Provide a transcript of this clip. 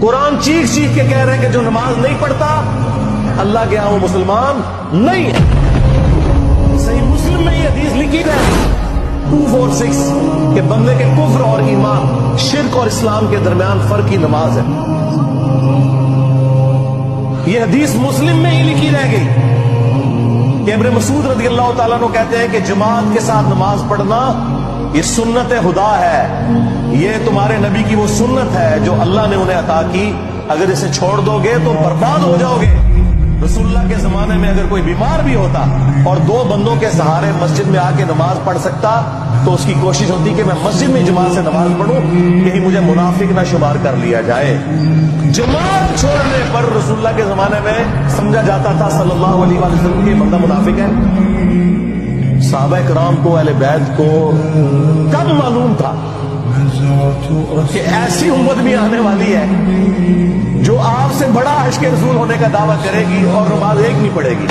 قرآن چیخ چیخ کے کہہ رہے ہیں کہ جو نماز نہیں پڑھتا اللہ کے ہاں وہ مسلمان نہیں ہے۔ صحیح مسلم میں یہ حدیث لکھی ہے 246 کہ بندے کے کفر اور ایمان، شرک اور اسلام کے درمیان فرق کی نماز ہے۔ یہ حدیث مسلم میں ہی لکھی رہ گئی کہ ابن مسعود رضی اللہ تعالیٰ عنہ کہتے ہیں کہ جماعت کے ساتھ نماز پڑھنا یہ سنت خدا ہے، یہ تمہارے نبی کی وہ سنت ہے جو اللہ نے انہیں عطا کی، اگر اسے چھوڑ دو گے تو برباد ہو جاؤ گے۔ رسول اللہ کے زمانے میں اگر کوئی بیمار بھی ہوتا اور دو بندوں کے سہارے مسجد میں آ کے نماز پڑھ سکتا تو اس کی کوشش ہوتی کہ میں مسجد میں جماعت سے نماز پڑھوں، کہیں مجھے منافق نہ شمار کر لیا جائے۔ جماعت چھوڑنے پر رسول اللہ کے زمانے میں سمجھا جاتا تھا صلی اللہ علیہ وسلم کہ بندہ منافق ہے۔ صحابہ کرام کو، اہل بیت کو کب معلوم تھا کہ ایسی امت بھی آنے والی ہے جو آپ سے بڑا عشق رسول ہونے کا دعویٰ کرے گی اور نماز ایک نہیں پڑھے گی۔